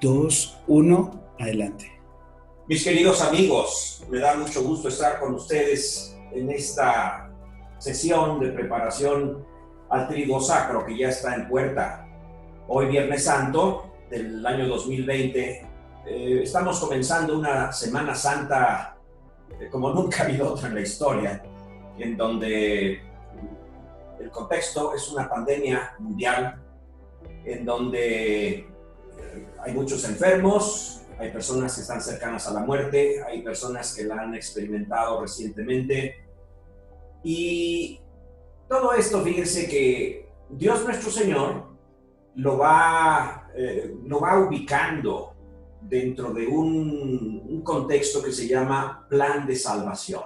Dos, uno, adelante. Mis queridos amigos, me da mucho gusto estar con ustedes en esta sesión de preparación al Triduo Sacro que ya está en puerta. Hoy, Viernes Santo del año 2020, estamos comenzando una Semana Santa como nunca ha habido otra en la historia, en donde el contexto es una pandemia mundial, en donde hay muchos enfermos, hay personas que están cercanas a la muerte, hay personas que la han experimentado recientemente. Y todo esto, fíjense que Dios nuestro Señor lo va ubicando dentro de un contexto que se llama plan de salvación.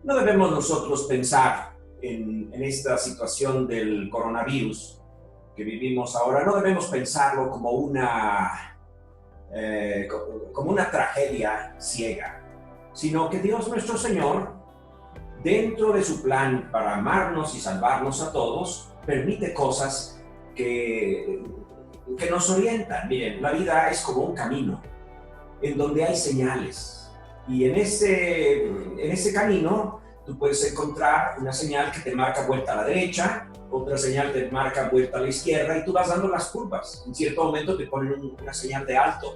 No debemos nosotros pensar en esta situación del coronavirus que vivimos ahora, no debemos pensarlo como una tragedia ciega, sino que Dios nuestro Señor, dentro de su plan para amarnos y salvarnos a todos, permite cosas que nos orientan. Miren, la vida es como un camino en donde hay señales, y en ese camino tú puedes encontrar una señal que te marca vuelta a la derecha, otra señal te marca vuelta a la izquierda, y tú vas dando las curvas. En cierto momento te ponen una señal de alto,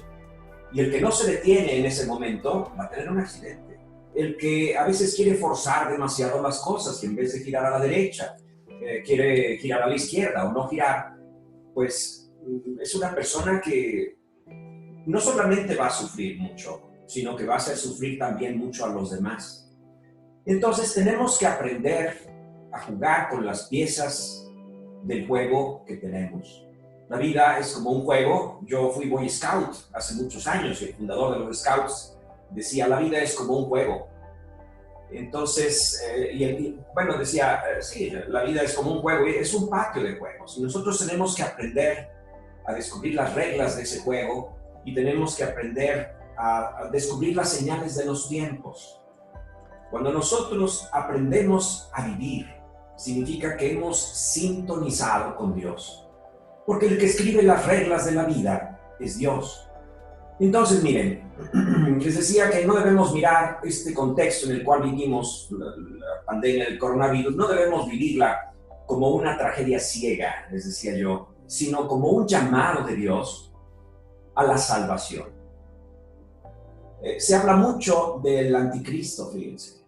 y el que no se detiene en ese momento va a tener un accidente. El que a veces quiere forzar demasiado las cosas, que en vez de girar a la derecha, quiere girar a la izquierda o no girar, pues es una persona que no solamente va a sufrir mucho, sino que va a hacer sufrir también mucho a los demás. Entonces tenemos que aprender a jugar con las piezas del juego que tenemos. La vida es como un juego. Yo fui Boy Scout hace muchos años, el fundador de los Scouts decía, la vida es como un juego. Entonces, decía, sí, la vida es como un juego, es un patio de juegos. Y nosotros tenemos que aprender a descubrir las reglas de ese juego, y tenemos que aprender a descubrir las señales de los tiempos. Cuando nosotros aprendemos a vivir, significa que hemos sintonizado con Dios, porque el que escribe las reglas de la vida es Dios. Entonces, miren, les decía que no debemos mirar este contexto en el cual vivimos, la pandemia del coronavirus, no debemos vivirla como una tragedia ciega, les decía yo, sino como un llamado de Dios a la salvación. Se habla mucho del anticristo, fíjense.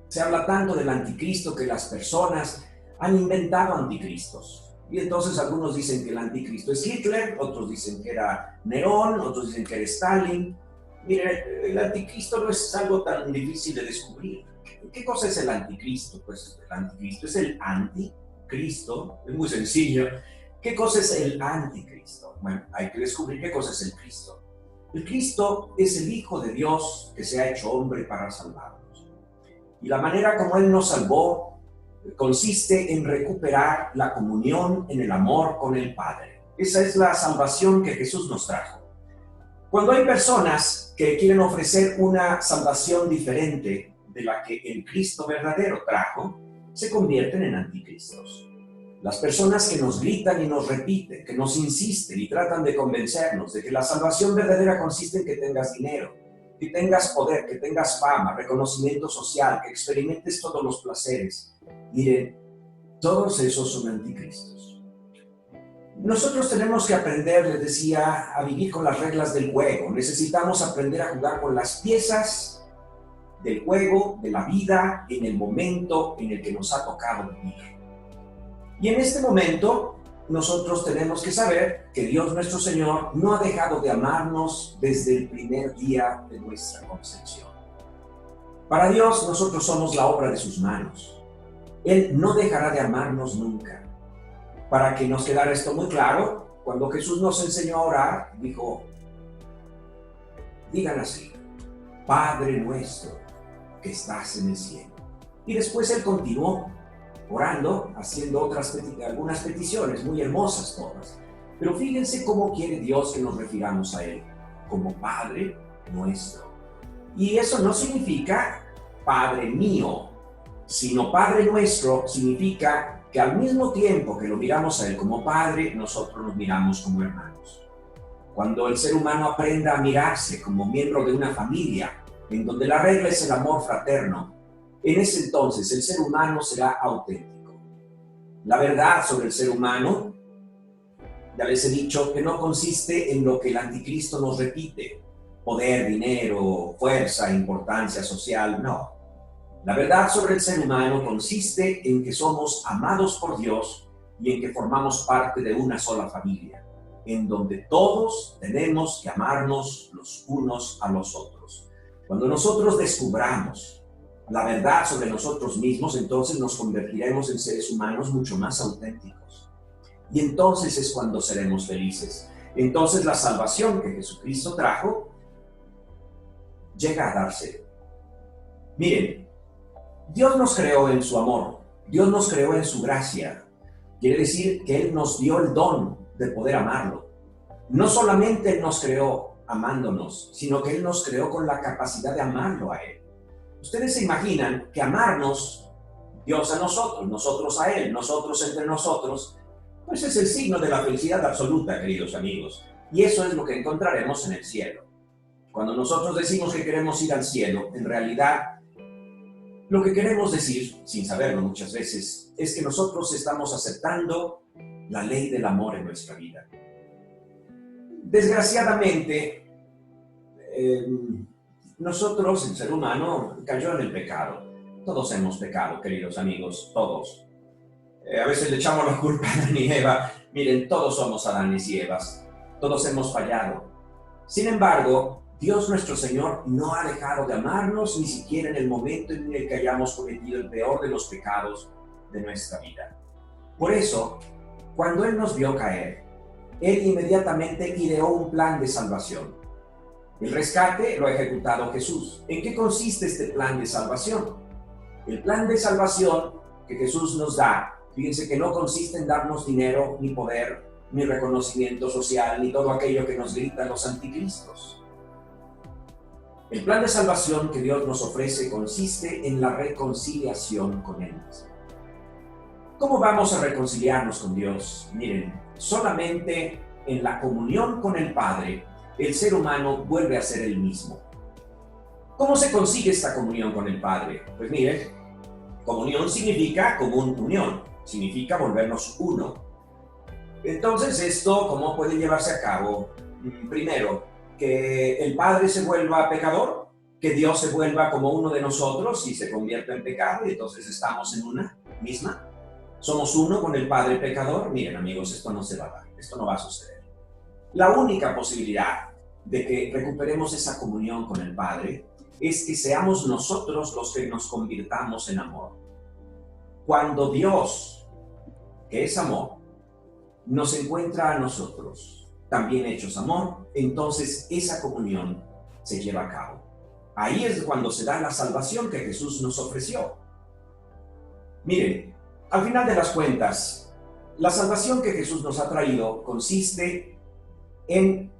Se habla tanto del anticristo que las personas han inventado anticristos. Y entonces algunos dicen que el anticristo es Hitler, otros dicen que era Nerón, otros dicen que era Stalin. Mire, el anticristo no es algo tan difícil de descubrir. ¿Qué cosa es el anticristo? Pues el anticristo es el anticristo, es muy sencillo. ¿Qué cosa es el anticristo? Bueno, hay que descubrir qué cosa es el Cristo. El Cristo es el Hijo de Dios que se ha hecho hombre para salvarnos. Y la manera como Él nos salvó consiste en recuperar la comunión en el amor con el Padre. Esa es la salvación que Jesús nos trajo. Cuando hay personas que quieren ofrecer una salvación diferente de la que el Cristo verdadero trajo, se convierten en anticristos. Las personas que nos gritan y nos repiten, que nos insisten y tratan de convencernos de que la salvación verdadera consiste en que tengas dinero, que tengas poder, que tengas fama, reconocimiento social, que experimentes todos los placeres. Miren, todos esos son anticristos. Nosotros tenemos que aprender, les decía, a vivir con las reglas del juego. Necesitamos aprender a jugar con las piezas del juego, de la vida, en el momento en el que nos ha tocado vivir. Y en este momento, nosotros tenemos que saber que Dios nuestro Señor no ha dejado de amarnos desde el primer día de nuestra concepción. Para Dios, nosotros somos la obra de sus manos. Él no dejará de amarnos nunca. Para que nos quedara esto muy claro, cuando Jesús nos enseñó a orar, dijo, digan así, Padre nuestro que estás en el cielo. Y después Él continuó orando, haciendo algunas peticiones muy hermosas todas. Pero fíjense cómo quiere Dios que nos refiramos a Él, como Padre nuestro. Y eso no significa Padre mío, sino Padre nuestro significa que al mismo tiempo que lo miramos a Él como Padre, nosotros nos miramos como hermanos. Cuando el ser humano aprenda a mirarse como miembro de una familia, en donde la regla es el amor fraterno, en ese entonces el ser humano será auténtico. La verdad sobre el ser humano, ya les he dicho, que no consiste en lo que el anticristo nos repite: poder, dinero, fuerza, importancia social, no. La verdad sobre el ser humano consiste en que somos amados por Dios y en que formamos parte de una sola familia, en donde todos tenemos que amarnos los unos a los otros. Cuando nosotros descubramos la verdad sobre nosotros mismos, entonces nos convertiremos en seres humanos mucho más auténticos. Y entonces es cuando seremos felices. Entonces la salvación que Jesucristo trajo llega a darse. Miren, Dios nos creó en su amor, Dios nos creó en su gracia. Quiere decir que Él nos dio el don de poder amarlo. No solamente Él nos creó amándonos, sino que Él nos creó con la capacidad de amarlo a Él. Ustedes se imaginan que amarnos, Dios a nosotros, nosotros a Él, nosotros entre nosotros, pues es el signo de la felicidad absoluta, queridos amigos. Y eso es lo que encontraremos en el cielo. Cuando nosotros decimos que queremos ir al cielo, en realidad lo que queremos decir, sin saberlo muchas veces, es que nosotros estamos aceptando la ley del amor en nuestra vida. Desgraciadamente, nosotros, el ser humano, cayó en el pecado. Todos hemos pecado, queridos amigos, todos. A veces le echamos la culpa a Adán y Eva. Miren, todos somos Adanes y Evas. Todos hemos fallado. Sin embargo, Dios nuestro Señor no ha dejado de amarnos ni siquiera en el momento en el que hayamos cometido el peor de los pecados de nuestra vida. Por eso, cuando Él nos vio caer, Él inmediatamente ideó un plan de salvación. El rescate lo ha ejecutado Jesús. ¿En qué consiste este plan de salvación? El plan de salvación que Jesús nos da, fíjense que no consiste en darnos dinero, ni poder, ni reconocimiento social, ni todo aquello que nos gritan los anticristos. El plan de salvación que Dios nos ofrece consiste en la reconciliación con Él mismo. ¿Cómo vamos a reconciliarnos con Dios? Miren, solamente en la comunión con el Padre, el ser humano vuelve a ser el mismo. ¿Cómo se consigue esta comunión con el Padre? Pues miren, comunión significa común unión, significa volvernos uno. Entonces, ¿esto cómo puede llevarse a cabo? Primero, que el Padre se vuelva pecador, que Dios se vuelva como uno de nosotros y se convierta en pecado, y entonces estamos en una misma. Somos uno con el Padre pecador. Miren, amigos, esto no se va a dar, esto no va a suceder. La única posibilidad de que recuperemos esa comunión con el Padre es que seamos nosotros los que nos convirtamos en amor. Cuando Dios, que es amor, nos encuentra a nosotros también hechos amor, entonces esa comunión se lleva a cabo. Ahí es cuando se da la salvación que Jesús nos ofreció. Miren, al final de las cuentas, la salvación que Jesús nos ha traído consiste en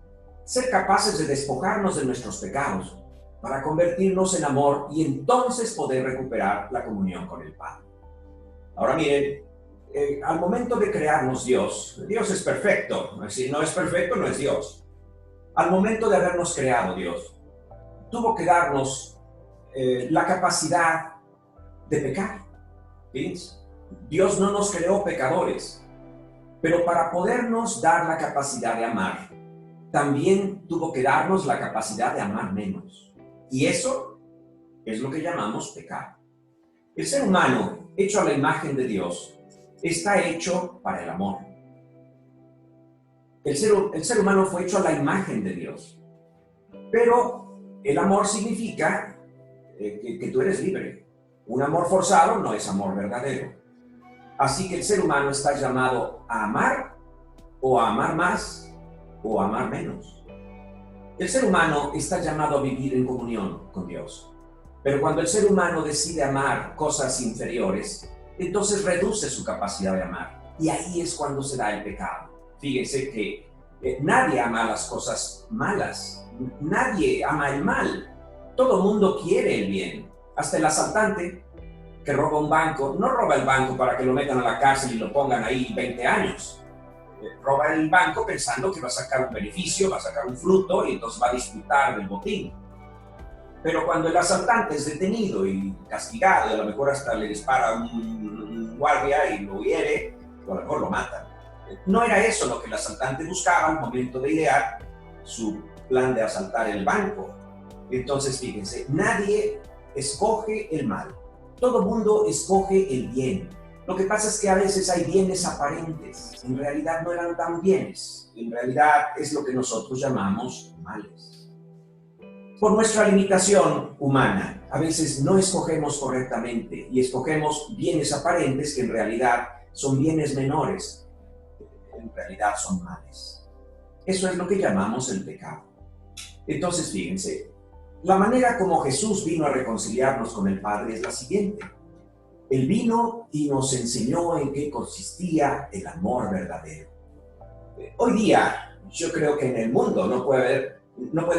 ser capaces de despojarnos de nuestros pecados para convertirnos en amor y entonces poder recuperar la comunión con el Padre. Ahora miren, al momento de crearnos Dios es perfecto. Si no es perfecto, no es Dios. Al momento de habernos creado Dios, tuvo que darnos la capacidad de pecar. ¿Fíjense? Dios no nos creó pecadores, pero para podernos dar la capacidad de amar, también tuvo que darnos la capacidad de amar menos. Y eso es lo que llamamos pecado. El ser humano, hecho a la imagen de Dios, está hecho para el amor. El ser humano fue hecho a la imagen de Dios. Pero el amor significa que tú eres libre. Un amor forzado no es amor verdadero. Así que el ser humano está llamado a amar, o a amar más, o a amar menos. El ser humano está llamado a vivir en comunión con Dios. Pero cuando el ser humano decide amar cosas inferiores, entonces reduce su capacidad de amar. Y ahí es cuando se da el pecado. Fíjense que nadie ama las cosas malas. Nadie ama el mal. Todo mundo quiere el bien. Hasta el asaltante que roba un banco, no roba el banco para que lo metan a la cárcel y lo pongan ahí 20 años. Roba el banco pensando que va a sacar un beneficio, va a sacar un fruto y entonces va a disfrutar del botín. Pero cuando el asaltante es detenido y castigado, y a lo mejor hasta le dispara un guardia y lo hiere, o a lo mejor lo matan. No era eso lo que el asaltante buscaba al momento de idear su plan de asaltar el banco. Entonces, fíjense, nadie escoge el mal. Todo mundo escoge el bien. Lo que pasa es que a veces hay bienes aparentes. En realidad no eran tan bienes. En realidad es lo que nosotros llamamos males. Por nuestra limitación humana, a veces no escogemos correctamente y escogemos bienes aparentes que en realidad son bienes menores. En realidad son males. Eso es lo que llamamos el pecado. Entonces, fíjense, la manera como Jesús vino a reconciliarnos con el Padre es la siguiente. Él vino y nos enseñó en qué consistía el amor verdadero. Hoy día, yo creo que en el mundo no puede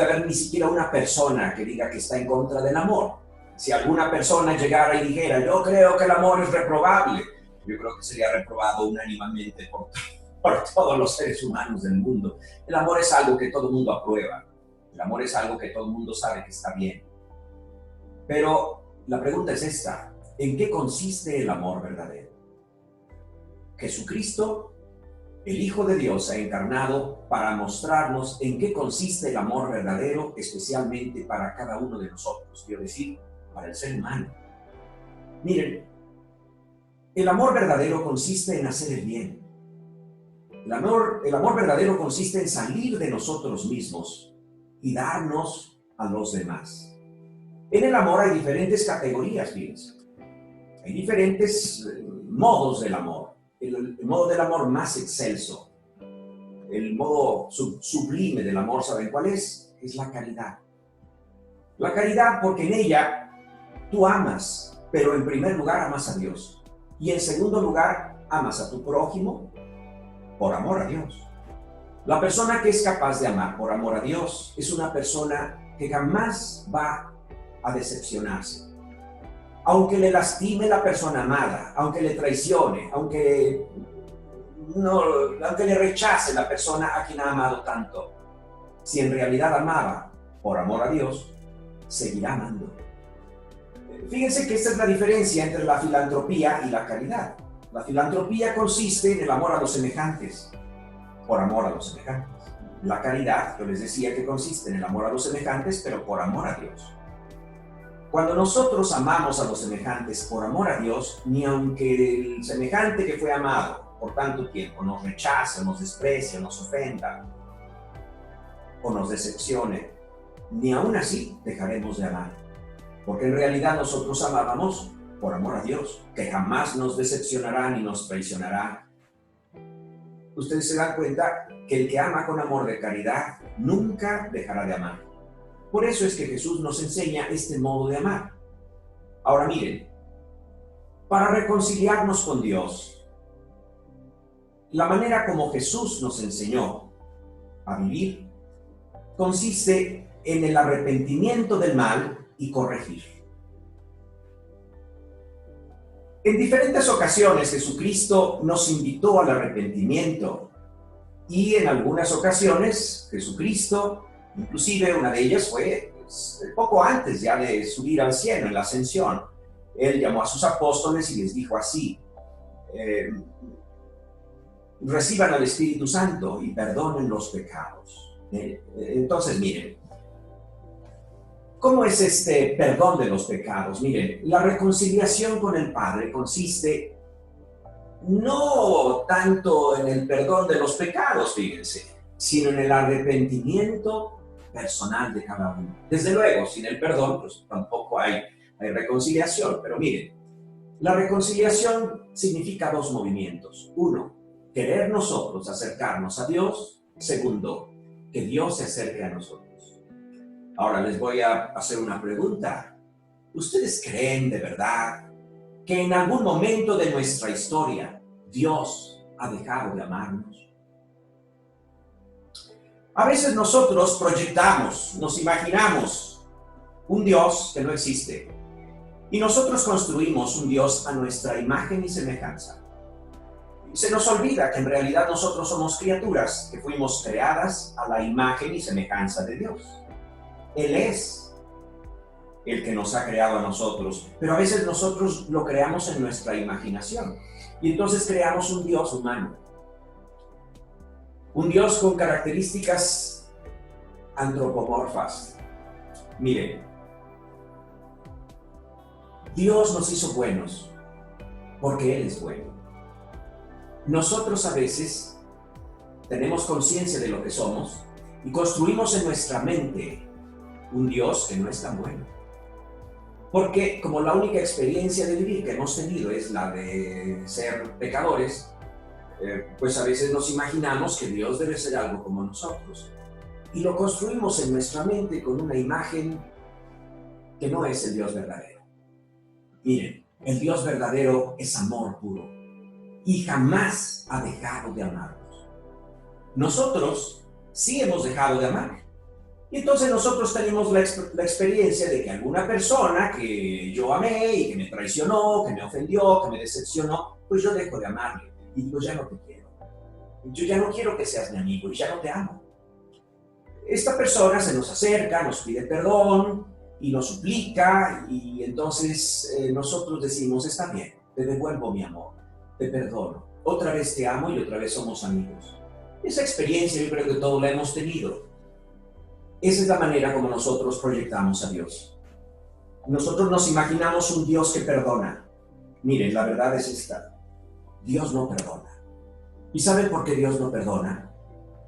haber ni siquiera una persona que diga que está en contra del amor. Si alguna persona llegara y dijera, yo creo que el amor es reprobable, yo creo que sería reprobado unánimemente por todos los seres humanos del mundo. El amor es algo que todo el mundo aprueba. El amor es algo que todo el mundo sabe que está bien. Pero la pregunta es esta. ¿En qué consiste el amor verdadero? Jesucristo, el Hijo de Dios, se ha encarnado para mostrarnos en qué consiste el amor verdadero, especialmente para cada uno de nosotros, quiero decir, para el ser humano. Miren, el amor verdadero consiste en hacer el bien. El amor verdadero consiste en salir de nosotros mismos y darnos a los demás. En el amor hay diferentes categorías, fíjense. Hay diferentes modos del amor. El modo del amor más excelso, el modo sublime del amor, ¿saben cuál es? Es la caridad. La caridad porque en ella tú amas, pero en primer lugar amas a Dios. Y en segundo lugar amas a tu prójimo por amor a Dios. La persona que es capaz de amar por amor a Dios es una persona que jamás va a decepcionarse. Aunque le lastime la persona amada, aunque le traicione, aunque le rechace la persona a quien ha amado tanto, si en realidad amaba por amor a Dios, seguirá amando. Fíjense que esta es la diferencia entre la filantropía y la caridad. La filantropía consiste en el amor a los semejantes, por amor a los semejantes. La caridad, yo les decía que consiste en el amor a los semejantes, pero por amor a Dios. Cuando nosotros amamos a los semejantes por amor a Dios, ni aunque el semejante que fue amado por tanto tiempo nos rechace, nos desprecie, nos ofenda o nos decepcione, ni aún así dejaremos de amar. Porque en realidad nosotros amábamos por amor a Dios, que jamás nos decepcionará ni nos traicionará. Ustedes se dan cuenta que el que ama con amor de caridad nunca dejará de amar. Por eso es que Jesús nos enseña este modo de amar. Ahora miren, para reconciliarnos con Dios, la manera como Jesús nos enseñó a vivir consiste en el arrepentimiento del mal y corregir. En diferentes ocasiones Jesucristo nos invitó al arrepentimiento y en algunas ocasiones Jesucristo, inclusive una de ellas fue poco antes ya de subir al cielo en la ascensión, Él llamó a sus apóstoles y les dijo así, reciban al Espíritu Santo y perdonen los pecados. Entonces miren, ¿cómo es este perdón de los pecados? Miren, la reconciliación con el Padre consiste no tanto en el perdón de los pecados, fíjense, sino en el arrepentimiento personal de cada uno. Desde luego, sin el perdón, pues tampoco hay reconciliación, pero miren, la reconciliación significa dos movimientos. Uno, querer nosotros acercarnos a Dios. Segundo, que Dios se acerque a nosotros. Ahora les voy a hacer una pregunta. ¿Ustedes creen de verdad que en algún momento de nuestra historia Dios ha dejado de amarnos? A veces nosotros proyectamos, nos imaginamos un Dios que no existe. Y nosotros construimos un Dios a nuestra imagen y semejanza. Se nos olvida que en realidad nosotros somos criaturas que fuimos creadas a la imagen y semejanza de Dios. Él es el que nos ha creado a nosotros, pero a veces nosotros lo creamos en nuestra imaginación. Y entonces creamos un Dios humano. Un Dios con características antropomorfas. Miren, Dios nos hizo buenos porque Él es bueno. Nosotros a veces tenemos conciencia de lo que somos y construimos en nuestra mente un Dios que no es tan bueno. Porque como la única experiencia de vivir que hemos tenido es la de ser pecadores, pues a veces nos imaginamos que Dios debe ser algo como nosotros. Y lo construimos en nuestra mente con una imagen que no es el Dios verdadero. Miren, el Dios verdadero es amor puro y jamás ha dejado de amarnos. Nosotros sí hemos dejado de amar. Y entonces nosotros tenemos la experiencia de que alguna persona que yo amé y que me traicionó, que me ofendió, que me decepcionó, pues yo dejo de amarle y digo, ya no te quiero. Yo ya no quiero que seas mi amigo y ya no te amo. Esta persona se nos acerca, nos pide perdón y nos suplica y entonces nosotros decimos, está bien, te devuelvo mi amor, te perdono, otra vez te amo y otra vez somos amigos. Esa experiencia yo creo que todos la hemos tenido. Esa es la manera como nosotros proyectamos a Dios. Nosotros nos imaginamos un Dios que perdona. Miren, la verdad es esta. Dios no perdona. ¿Y saben por qué Dios no perdona?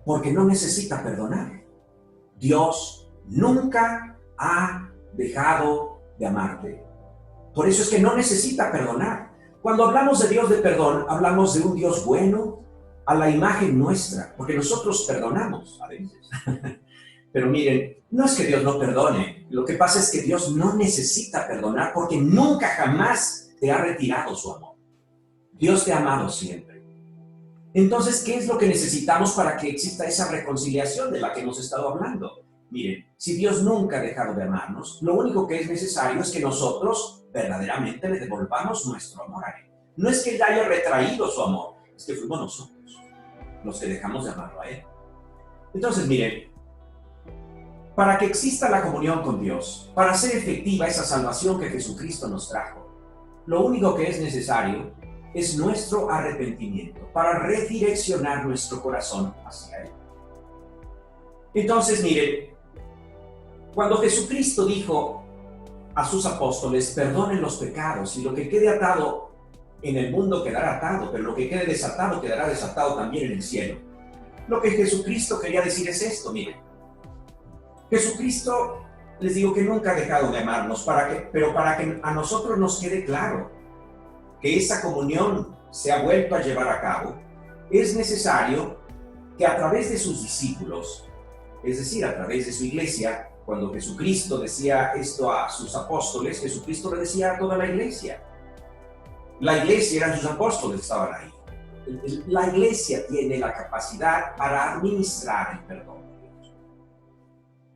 Porque no necesita perdonar. Dios nunca ha dejado de amarte. Por eso es que no necesita perdonar. Cuando hablamos de Dios de perdón, hablamos de un Dios bueno a la imagen nuestra, porque nosotros perdonamos a veces. Pero miren, no es que Dios no perdone, lo que pasa es que Dios no necesita perdonar porque nunca jamás te ha retirado su amor. Dios te ha amado siempre. Entonces, ¿qué es lo que necesitamos para que exista esa reconciliación de la que hemos estado hablando? Miren, si Dios nunca ha dejado de amarnos, lo único que es necesario es que nosotros verdaderamente le devolvamos nuestro amor a Él. No es que Él haya retraído su amor, es que fuimos nosotros los que dejamos de amarlo a Él. Entonces, miren, para que exista la comunión con Dios, para hacer efectiva esa salvación que Jesucristo nos trajo, lo único que es necesario es nuestro arrepentimiento para redireccionar nuestro corazón hacia Él. Entonces, miren, cuando Jesucristo dijo a sus apóstoles, perdonen los pecados y lo que quede atado en el mundo quedará atado, pero lo que quede desatado quedará desatado también en el cielo. Lo que Jesucristo quería decir es esto, miren. Jesucristo, les digo que nunca ha dejado de amarnos, pero para que a nosotros nos quede claro que esa comunión se ha vuelto a llevar a cabo, es necesario que a través de sus discípulos, es decir, a través de su iglesia, cuando Jesucristo decía esto a sus apóstoles, Jesucristo le decía a toda la iglesia. La iglesia eran sus apóstoles que estaban ahí. La iglesia tiene la capacidad para administrar el perdón.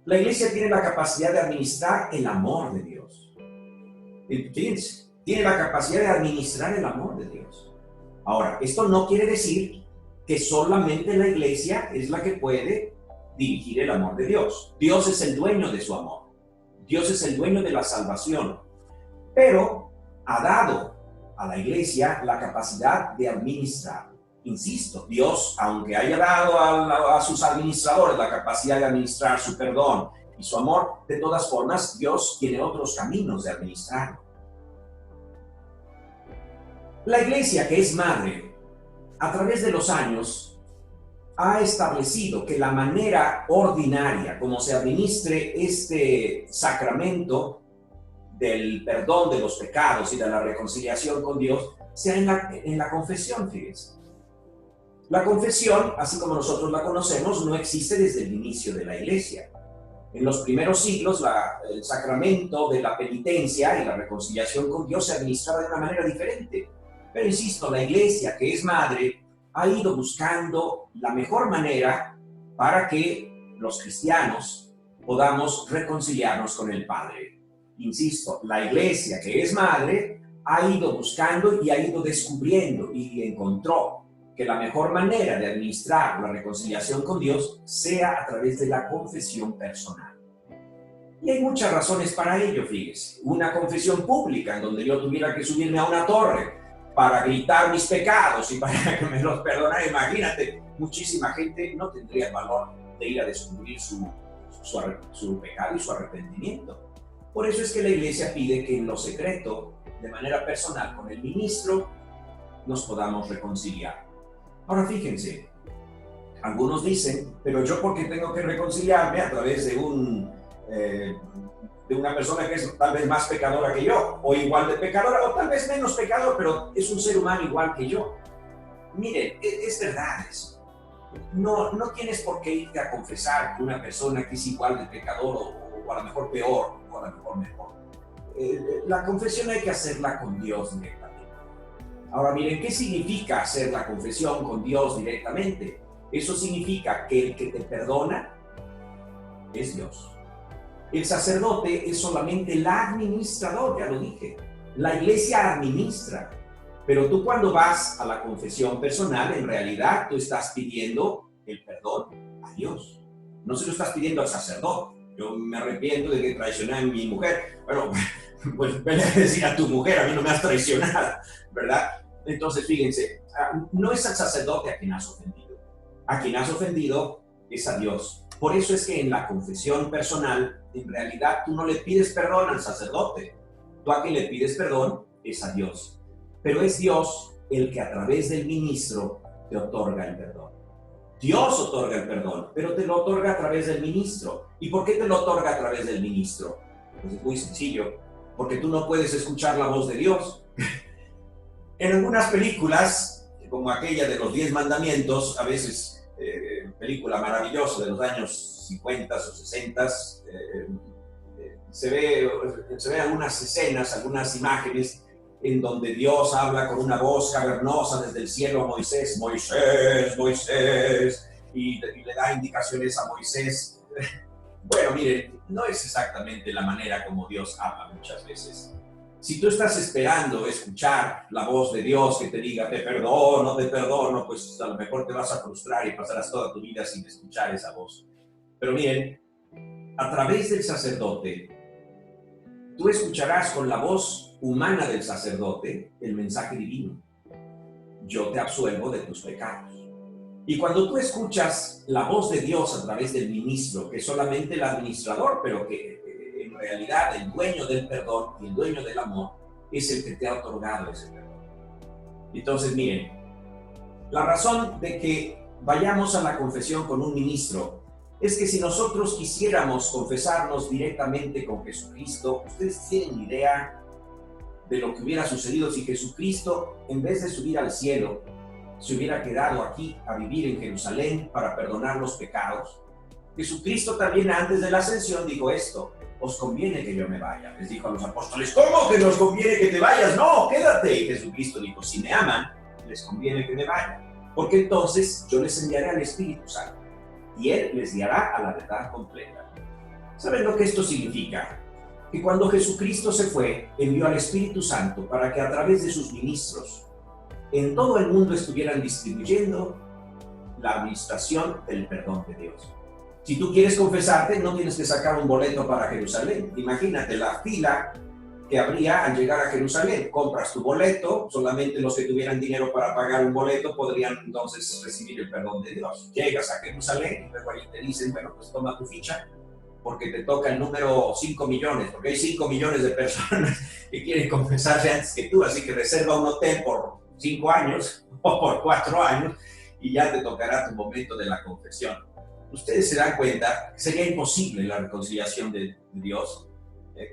La iglesia tiene la capacidad de administrar el amor de Dios. Fíjense, tiene la capacidad de administrar el amor de Dios. Ahora, esto no quiere decir que solamente la iglesia es la que puede dirigir el amor de Dios. Dios es el dueño de su amor. Dios es el dueño de la salvación. Pero ha dado a la iglesia la capacidad de administrar. Insisto, Dios, aunque haya dado a sus administradores la capacidad de administrar su perdón y su amor, de todas formas, Dios tiene otros caminos de administrarlo. La iglesia, que es madre, a través de los años, ha establecido que la manera ordinaria como se administre este sacramento del perdón de los pecados y de la reconciliación con Dios sea en la confesión, fíjense. La confesión, así como nosotros la conocemos, no existe desde el inicio de la iglesia. En los primeros siglos, el sacramento de la penitencia y la reconciliación con Dios se administraba de una manera diferente. Pero insisto, la iglesia, que es madre, ha ido buscando la mejor manera para que los cristianos podamos reconciliarnos con el Padre. insisto, la iglesia que es madre ha ido buscando y ha ido descubriendo y encontró que la mejor manera de administrar la reconciliación con Dios sea a través de la confesión personal. Y hay muchas razones para ello, fíjese. Una confesión pública en donde yo tuviera que subirme a una torre para gritar mis pecados y para que me los perdonara. Imagínate, muchísima gente no tendría el valor de ir a descubrir su pecado y su arrepentimiento. Por eso es que la iglesia pide que en lo secreto, de manera personal con el ministro, nos podamos reconciliar. Ahora fíjense, algunos dicen, pero yo ¿por qué tengo que reconciliarme a través de una persona que es tal vez más pecadora que yo, o igual de pecadora, o tal vez menos pecador, pero es un ser humano igual que yo? Miren, es verdad eso. No tienes por qué irte a confesar con una persona que es igual de pecador, o a lo mejor peor, o a lo mejor mejor. La confesión hay que hacerla con Dios directamente. Ahora miren, ¿qué significa hacer la confesión con Dios directamente? Eso significa que el que te perdona es Dios. El sacerdote es solamente el administrador, ya lo dije. La iglesia administra. Pero tú cuando vas a la confesión personal, en realidad tú estás pidiendo el perdón a Dios. No se lo estás pidiendo al sacerdote. Yo me arrepiento de que traicioné a mi mujer. Bueno, pues ven a decir a tu mujer, a mí no me has traicionado, ¿verdad? Entonces, fíjense, no es al sacerdote a quien has ofendido. A quien has ofendido es a Dios. Por eso es que en la confesión personal, en realidad tú no le pides perdón al sacerdote. Tú a quien le pides perdón es a Dios. Pero es Dios el que a través del ministro te otorga el perdón. Dios otorga el perdón, pero te lo otorga a través del ministro. ¿Y por qué te lo otorga a través del ministro? Pues es muy sencillo, porque tú no puedes escuchar la voz de Dios. En algunas películas, como aquella de los 10 mandamientos, a veces película maravillosa de los años 50 o 60, se ve algunas escenas, algunas imágenes en donde Dios habla con una voz cavernosa desde el cielo a Moisés, Moisés, Moisés, y le da indicaciones a Moisés. Bueno, miren, no es exactamente la manera como Dios habla muchas veces. Si tú estás esperando escuchar la voz de Dios que te diga te perdono, pues a lo mejor te vas a frustrar y pasarás toda tu vida sin escuchar esa voz. Pero miren, a través del sacerdote, tú escucharás con la voz humana del sacerdote el mensaje divino. Yo te absuelvo de tus pecados. Y cuando tú escuchas la voz de Dios a través del ministro, que es solamente el administrador, pero que en realidad el dueño del perdón y el dueño del amor es el que te ha otorgado ese perdón. Entonces, miren, la razón de que vayamos a la confesión con un ministro es que si nosotros quisiéramos confesarnos directamente con Jesucristo, ustedes tienen idea de lo que hubiera sucedido si Jesucristo, en vez de subir al cielo, se hubiera quedado aquí a vivir en Jerusalén para perdonar los pecados. Jesucristo también antes de la ascensión dijo esto: os conviene que yo me vaya. Les dijo a los apóstoles: ¿cómo que nos conviene que te vayas? No, quédate. Y Jesucristo dijo: si me aman, les conviene que me vaya, porque entonces yo les enviaré al Espíritu Santo y Él les guiará a la verdad completa. ¿Saben lo que esto significa? Que cuando Jesucristo se fue, envió al Espíritu Santo para que a través de sus ministros en todo el mundo estuvieran distribuyendo la administración del perdón de Dios. Si tú quieres confesarte, no tienes que sacar un boleto para Jerusalén. Imagínate la fila que habría al llegar a Jerusalén. Compras tu boleto, solamente los que tuvieran dinero para pagar un boleto podrían entonces recibir el perdón de Dios. Llegas a Jerusalén y luego ahí te dicen: bueno, pues toma tu ficha, porque te toca el número 5 millones, porque hay 5 millones de personas que quieren confesarse antes que tú, así que reserva un hotel por 5 años o por 4 años y ya te tocará tu momento de la confesión. Ustedes se dan cuenta que sería imposible la reconciliación de Dios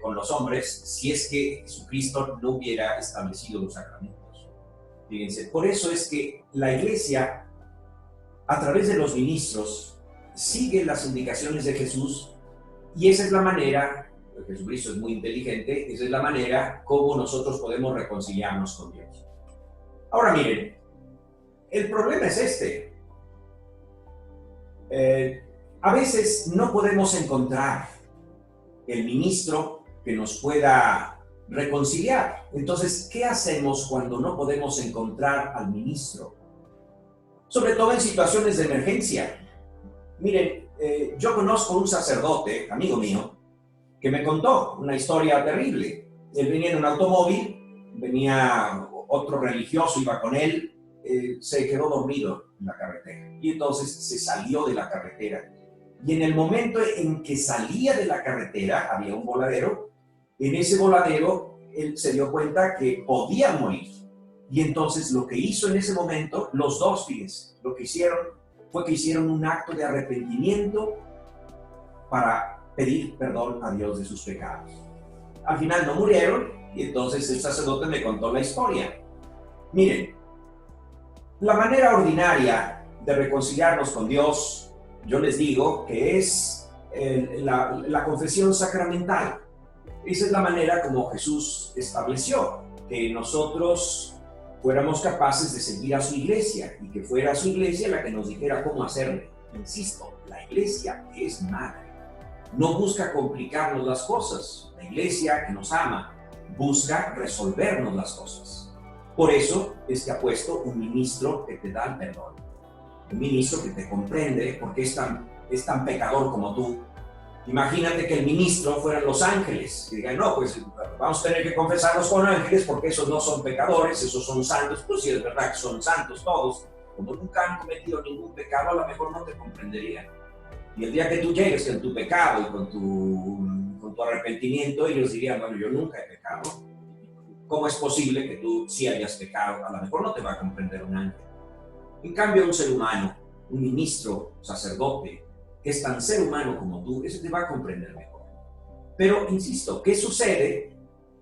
con los hombres si es que Jesucristo no hubiera establecido los sacramentos. Fíjense, por eso es que la Iglesia, a través de los ministros, sigue las indicaciones de Jesús, y esa es la manera, Jesucristo es muy inteligente, esa es la manera como nosotros podemos reconciliarnos con Dios. Ahora miren, el problema es este. A veces no podemos encontrar el ministro que nos pueda reconciliar. Entonces, ¿qué hacemos cuando no podemos encontrar al ministro? Sobre todo en situaciones de emergencia. Miren, yo conozco un sacerdote, amigo mío, que me contó una historia terrible. Él venía en un automóvil, venía otro religioso, iba con él, se quedó dormido en la carretera y entonces se salió de la carretera. Y en el momento en que salía de la carretera, había un voladero. En ese voladero, él se dio cuenta que podía morir. Y entonces lo que hizo en ese momento, los dos, fíjense, lo que hicieron fue que hicieron un acto de arrepentimiento para pedir perdón a Dios de sus pecados. Al final no murieron y entonces el sacerdote me contó la historia. Miren, la manera ordinaria de reconciliarnos con Dios, yo les digo que es la confesión sacramental. Esa es la manera como Jesús estableció que nosotros fuéramos capaces de seguir a su iglesia y que fuera su iglesia la que nos dijera cómo hacerlo. Insisto, la iglesia es madre. No busca complicarnos las cosas. La iglesia que nos ama busca resolvernos las cosas. Por eso es que ha puesto un ministro que te da el perdón. Un ministro que te comprende porque es tan pecador como tú. Imagínate que el ministro fueran los ángeles, que digan, no, pues vamos a tener que confesarnos con ángeles porque esos no son pecadores, esos son santos. Pues sí, es verdad que son santos todos, como nunca han cometido ningún pecado, a lo mejor no te comprenderían. Y el día que tú llegues con tu pecado y con tu arrepentimiento, ellos dirían, bueno, yo nunca he pecado. ¿Cómo es posible que tú sí hayas pecado? A lo mejor no te va a comprender un ángel. En cambio, un ser humano, un ministro, sacerdote, que es tan ser humano como tú, ese te va a comprender mejor. Pero, insisto, ¿qué sucede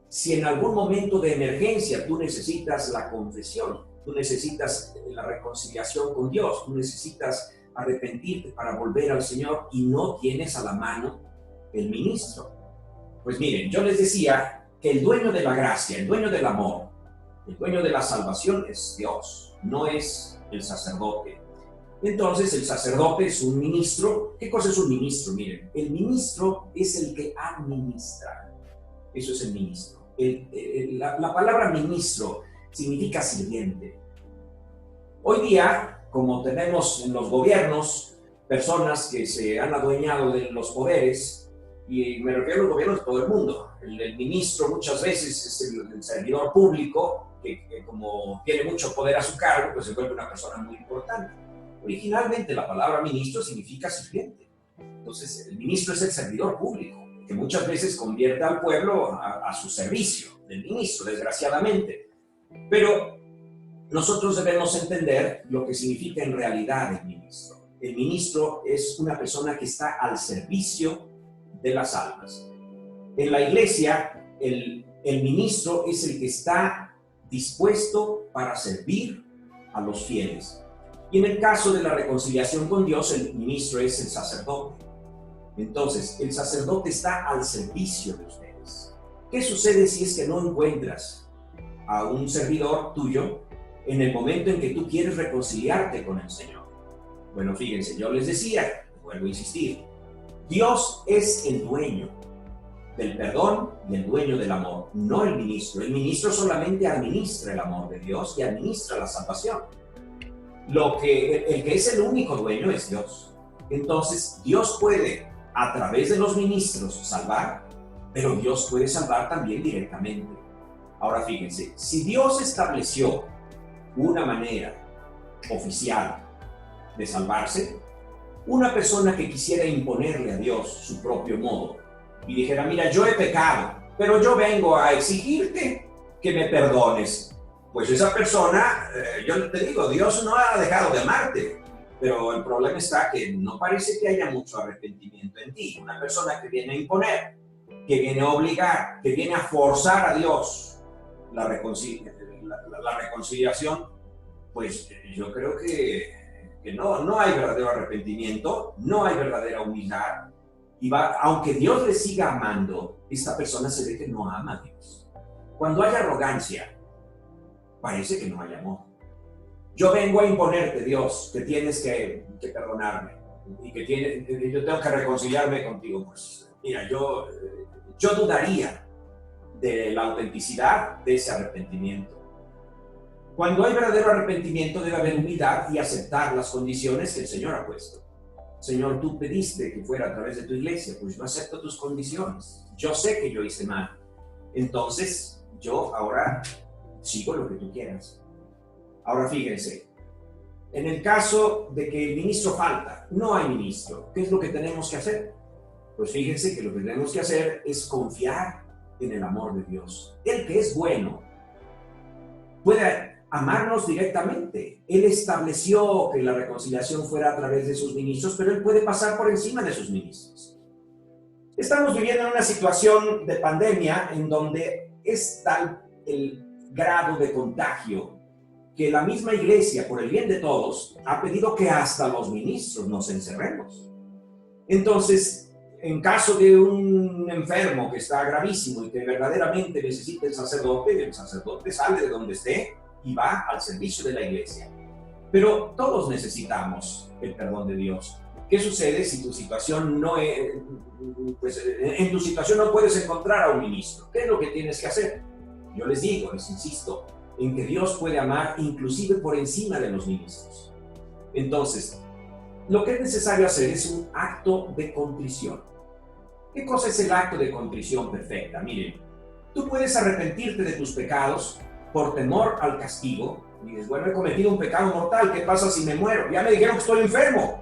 si en algún momento de emergencia tú necesitas la confesión, tú necesitas la reconciliación con Dios, tú necesitas arrepentirte para volver al Señor y no tienes a la mano el ministro? Pues miren, yo les decía que el dueño de la gracia, el dueño del amor, el dueño de la salvación es Dios, no es el sacerdote. Entonces, el sacerdote es un ministro. ¿Qué cosa es un ministro? Miren, el ministro es el que administra. Eso es el ministro. La palabra ministro significa sirviente. Hoy día, como tenemos en los gobiernos personas que se han adueñado de los poderes, y me refiero a los gobiernos de todo el mundo, el ministro muchas veces es el servidor público, que como tiene mucho poder a su cargo, pues se vuelve una persona muy importante. Originalmente la palabra ministro significa sirviente. Entonces el ministro es el servidor público, que muchas veces convierte al pueblo a su servicio, del ministro, desgraciadamente. Pero nosotros debemos entender lo que significa en realidad el ministro. El ministro es una persona que está al servicio de las almas. En la iglesia, el ministro es el que está dispuesto para servir a los fieles. Y en el caso de la reconciliación con Dios, el ministro es el sacerdote. Entonces, el sacerdote está al servicio de ustedes. ¿Qué sucede si es que no encuentras a un servidor tuyo en el momento en que tú quieres reconciliarte con el Señor? Bueno, fíjense, yo les decía, vuelvo a insistir, Dios es el dueño del perdón y el dueño del amor, no el ministro. El ministro solamente administra el amor de Dios y administra la salvación. El que es el único dueño es Dios. Entonces, Dios puede, a través de los ministros, salvar, pero Dios puede salvar también directamente. Ahora fíjense, si Dios estableció una manera oficial de salvarse, una persona que quisiera imponerle a Dios su propio modo y dijera, mira, yo he pecado, pero yo vengo a exigirte que me perdones, pues esa persona, yo te digo, Dios no ha dejado de amarte, pero el problema está que no parece que haya mucho arrepentimiento en ti. Una persona que viene a imponer, que viene a obligar, que viene a forzar a Dios la reconciliación, pues yo creo que no hay verdadero arrepentimiento, no hay verdadera humildad, y aunque Dios le siga amando, esta persona se ve que no ama a Dios. Cuando hay arrogancia, parece que no hay amor. Yo vengo a imponerte, Dios, que tienes que perdonarme y que yo tengo que reconciliarme contigo. Pues mira, yo yo dudaría de la autenticidad de ese arrepentimiento. Cuando hay verdadero arrepentimiento debe haber humildad y aceptar las condiciones que el Señor ha puesto. Señor, tú pediste que fuera a través de tu iglesia, pues yo acepto tus condiciones. Yo sé que yo hice mal. Entonces, yo ahora sigo lo que tú quieras. Ahora fíjense, en el caso de que el ministro falta, no hay ministro, ¿qué es lo que tenemos que hacer? Pues fíjense que lo que tenemos que hacer es confiar en el amor de Dios. El que es bueno puede amarnos directamente. Él estableció que la reconciliación fuera a través de sus ministros, pero Él puede pasar por encima de sus ministros. Estamos viviendo en una situación de pandemia en donde es tal el grado de contagio que la misma iglesia, por el bien de todos, ha pedido que hasta los ministros nos encerremos. Entonces, en caso de un enfermo que está gravísimo y que verdaderamente necesita el sacerdote sale de donde esté y va al servicio de la iglesia. Pero todos necesitamos el perdón de Dios. ¿Qué sucede si tu situación no es, pues en tu situación no puedes encontrar a un ministro? ¿Qué es lo que tienes que hacer? Yo les digo, les insisto, en que Dios puede amar inclusive por encima de los ministros. Entonces, lo que es necesario hacer es un acto de contrición. ¿Qué cosa es el acto de contrición perfecta? Miren, tú puedes arrepentirte de tus pecados por temor al castigo. Y dices, bueno, he cometido un pecado mortal, ¿qué pasa si me muero? Ya me dijeron que estoy enfermo.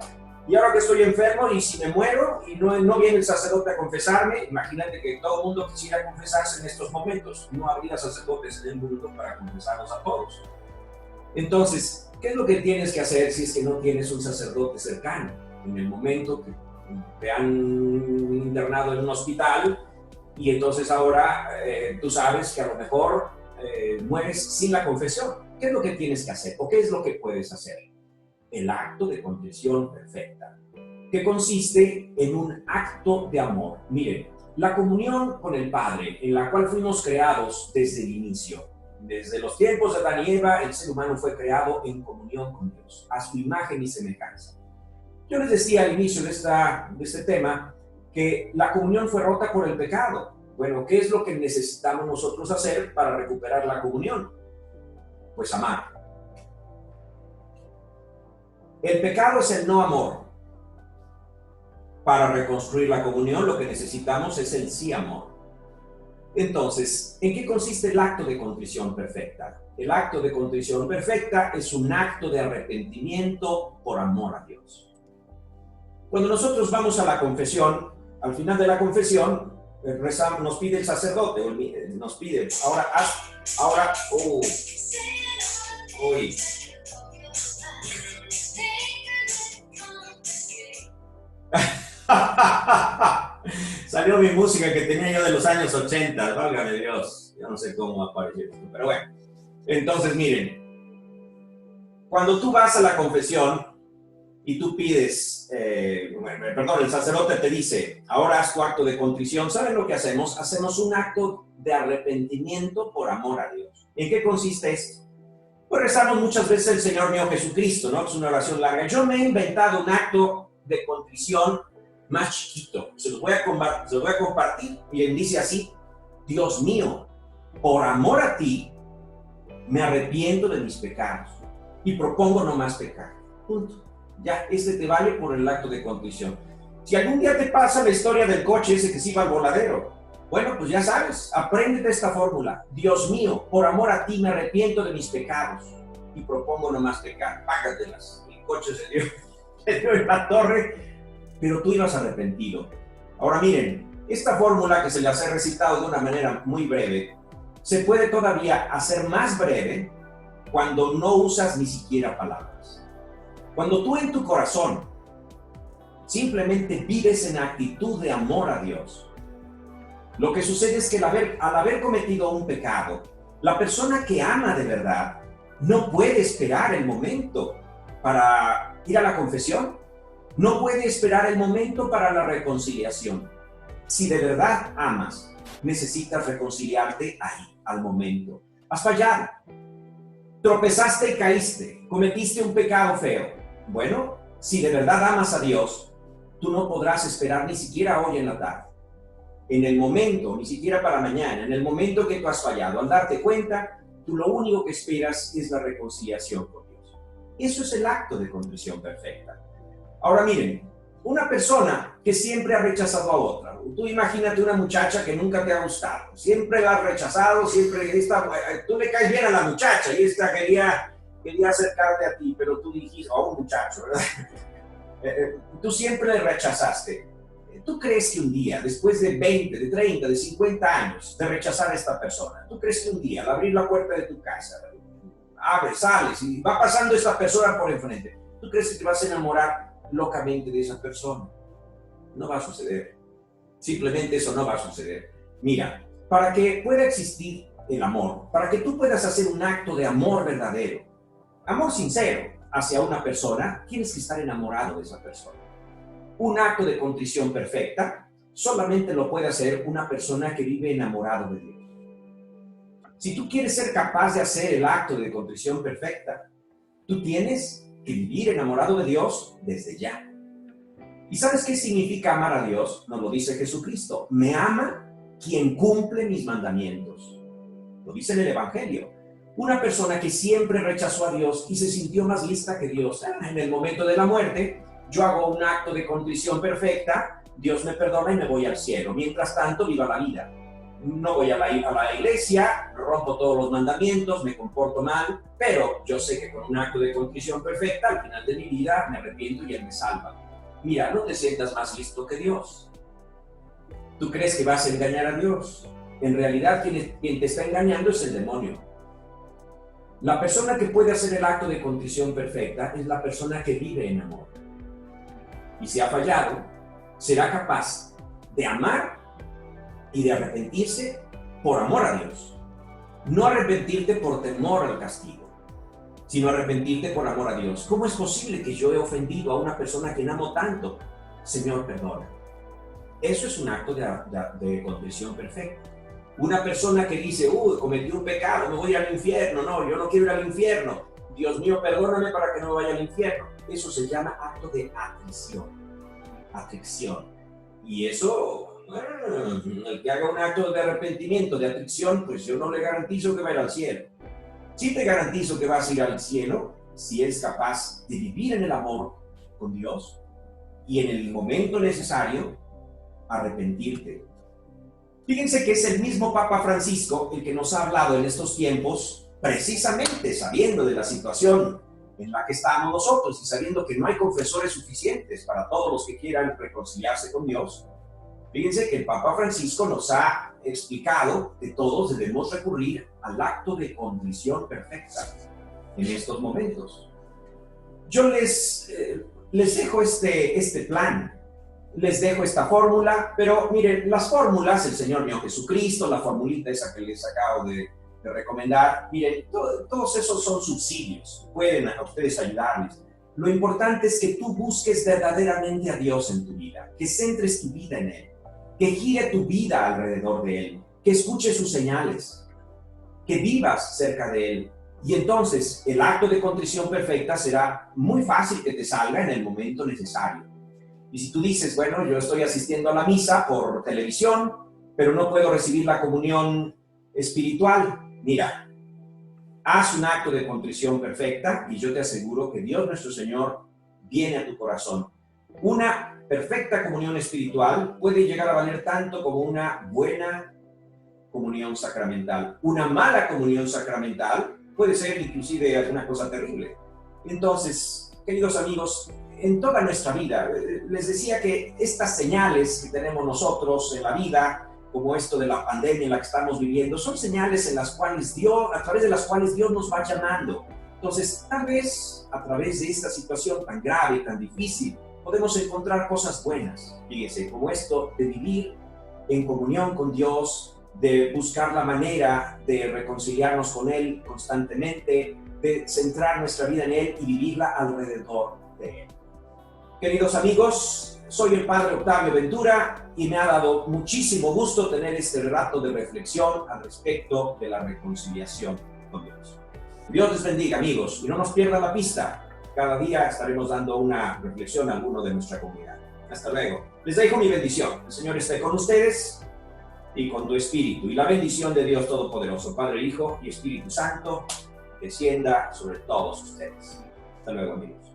Y ahora que estoy enfermo, y si me muero y no viene el sacerdote a confesarme, imagínate que todo el mundo quisiera confesarse en estos momentos. No habría sacerdotes en el mundo para confesarnos a todos. Entonces, ¿qué es lo que tienes que hacer si es que no tienes un sacerdote cercano? En el momento que te han internado en un hospital y entonces ahora tú sabes que a lo mejor mueres sin la confesión. ¿Qué es lo que tienes que hacer? ¿O qué es lo que puedes hacer? El acto de contrición perfecta, que consiste en un acto de amor. Miren, la comunión con el Padre, en la cual fuimos creados desde el inicio, desde los tiempos de Adán y Eva, el ser humano fue creado en comunión con Dios, a su imagen y semejanza. Yo les decía al inicio de este tema que la comunión fue rota por el pecado. Bueno, ¿qué es lo que necesitamos nosotros hacer para recuperar la comunión? Pues amar. El pecado es el no amor. Para reconstruir la comunión lo que necesitamos es el sí amor. Entonces, ¿en qué consiste el acto de contrición perfecta? El acto de contrición perfecta es un acto de arrepentimiento por amor a Dios. Cuando nosotros vamos a la confesión, al final de la confesión, nos pide el sacerdote, nos pide, uy. Salió mi música que tenía yo de los años 80, válgame Dios, yo no sé cómo apareció esto, pero bueno. Entonces miren, cuando tú vas a la confesión y tú pides, el sacerdote te dice, ahora haz tu acto de contrición, ¿saben lo que hacemos? Hacemos un acto de arrepentimiento por amor a Dios. ¿En qué consiste esto? Pues rezamos muchas veces el Señor mío Jesucristo, ¿no? Es una oración larga. Yo me he inventado un acto de contrición más chiquito. Se los voy a compartir. Y él dice así: Dios mío, por amor a ti, me arrepiento de mis pecados y propongo no más pecar. Punto. Ya, te vale por el acto de contrición. Si algún día te pasa la historia del coche ese que se iba al voladero, bueno, pues ya sabes, apréndete esta fórmula. Dios mío, por amor a ti me arrepiento de mis pecados y propongo no más pecar. Págatelas. El coche se dio en la torre, pero tú ibas arrepentido. Ahora miren, esta fórmula que se las he recitado de una manera muy breve, se puede todavía hacer más breve cuando no usas ni siquiera palabras. Cuando tú en tu corazón simplemente vives en actitud de amor a Dios, lo que sucede es que al haber cometido un pecado, la persona que ama de verdad no puede esperar el momento para ir a la confesión, no puede esperar el momento para la reconciliación. Si de verdad amas, necesitas reconciliarte ahí, al momento. Has fallado, tropezaste y caíste, cometiste un pecado feo. Bueno, si de verdad amas a Dios, tú no podrás esperar ni siquiera hoy en la tarde. en el momento, ni siquiera para mañana, en el momento que tú has fallado, al darte cuenta, tú lo único que esperas es la reconciliación con Dios. Eso es el acto de contrición perfecta. Ahora miren, una persona que siempre ha rechazado a otra. Tú imagínate una muchacha que nunca te ha gustado. Siempre la has rechazado, tú le caes bien a la muchacha y esta quería acercarte a ti, pero tú dijiste, a un muchacho, ¿verdad? Tú siempre le rechazaste. ¿Tú crees que un día, después de 20, de 30, de 50 años de rechazar a esta persona, tú crees que un día, al abrir la puerta de tu casa, abres, sales y va pasando esta persona por enfrente, tú crees que te vas a enamorar locamente de esa persona? No va a suceder. Simplemente eso no va a suceder. Mira, para que pueda existir el amor, para que tú puedas hacer un acto de amor verdadero, amor sincero hacia una persona, tienes que estar enamorado de esa persona. Un acto de contrición perfecta solamente lo puede hacer una persona que vive enamorado de Dios. Si tú quieres ser capaz de hacer el acto de contrición perfecta, tú tienes que vivir enamorado de Dios desde ya. ¿Y sabes qué significa amar a Dios? Nos lo dice Jesucristo. Me ama quien cumple mis mandamientos. Lo dice en el Evangelio. Una persona que siempre rechazó a Dios y se sintió más lista que Dios. En el momento de la muerte, yo hago un acto de contrición perfecta, Dios me perdona y me voy al cielo. Mientras tanto, viva la vida. No voy a la iglesia, rompo todos los mandamientos, me comporto mal, pero yo sé que con un acto de contrición perfecta, al final de mi vida, me arrepiento y Él me salva. Mira, no te sientas más listo que Dios. Tú crees que vas a engañar a Dios. En realidad, quien te está engañando es el demonio. La persona que puede hacer el acto de contrición perfecta es la persona que vive en amor. Y si ha fallado, será capaz de amar y de arrepentirse por amor a Dios. No arrepentirte por temor al castigo, sino arrepentirte por amor a Dios. ¿Cómo es posible que yo he ofendido a una persona que amo tanto? Señor, perdona. Eso es un acto de contrición perfecta. Una persona que dice, cometí un pecado, me voy al infierno. No, yo no quiero ir al infierno. Dios mío, perdóname para que no vaya al infierno. Eso se llama acto de atracción. Y eso, el que haga un acto de arrepentimiento, de atracción, pues yo no le garantizo que va a ir al cielo. Sí te garantizo que vas a ir al cielo si eres capaz de vivir en el amor con Dios y en el momento necesario arrepentirte. Fíjense que es el mismo Papa Francisco el que nos ha hablado en estos tiempos, precisamente sabiendo de la situación en la que estamos nosotros y sabiendo que no hay confesores suficientes para todos los que quieran reconciliarse con Dios. Fíjense que el Papa Francisco nos ha explicado que todos debemos recurrir al acto de contrición perfecta en estos momentos. Yo les dejo este plan, les dejo esta fórmula, pero miren, las fórmulas, el Señor mío Jesucristo, la formulita esa que les acabo de recomendar, miren, todos esos son subsidios, pueden a ustedes ayudarles. Lo importante es que tú busques verdaderamente a Dios en tu vida, que centres tu vida en Él, que gire tu vida alrededor de Él, que escuches sus señales, que vivas cerca de Él. Y entonces el acto de contrición perfecta será muy fácil que te salga en el momento necesario. Y si tú dices, bueno, yo estoy asistiendo a la misa por televisión, pero no puedo recibir la comunión espiritual, mira, haz un acto de contrición perfecta y yo te aseguro que Dios nuestro Señor viene a tu corazón. Una perfecta comunión espiritual puede llegar a valer tanto como una buena comunión sacramental. Una mala comunión sacramental puede ser inclusive una cosa terrible. Entonces, queridos amigos, en toda nuestra vida, les decía que estas señales que tenemos nosotros en la vida, como esto de la pandemia en la que estamos viviendo, son señales en las cuales a través de las cuales Dios nos va llamando. Entonces, tal vez a través de esta situación tan grave, tan difícil, podemos encontrar cosas buenas. Fíjense, como esto de vivir en comunión con Dios, de buscar la manera de reconciliarnos con Él constantemente, de centrar nuestra vida en Él y vivirla alrededor de Él. Queridos amigos, soy el Padre Octavio Ventura y me ha dado muchísimo gusto tener este rato de reflexión al respecto de la reconciliación con Dios. Dios les bendiga, amigos, y no nos pierdan la pista. Cada día estaremos dando una reflexión a alguno de nuestra comunidad. Hasta luego. Les dejo mi bendición. El Señor esté con ustedes y con tu espíritu. Y la bendición de Dios Todopoderoso, Padre, Hijo y Espíritu Santo, descienda sobre todos ustedes. Hasta luego, amigos.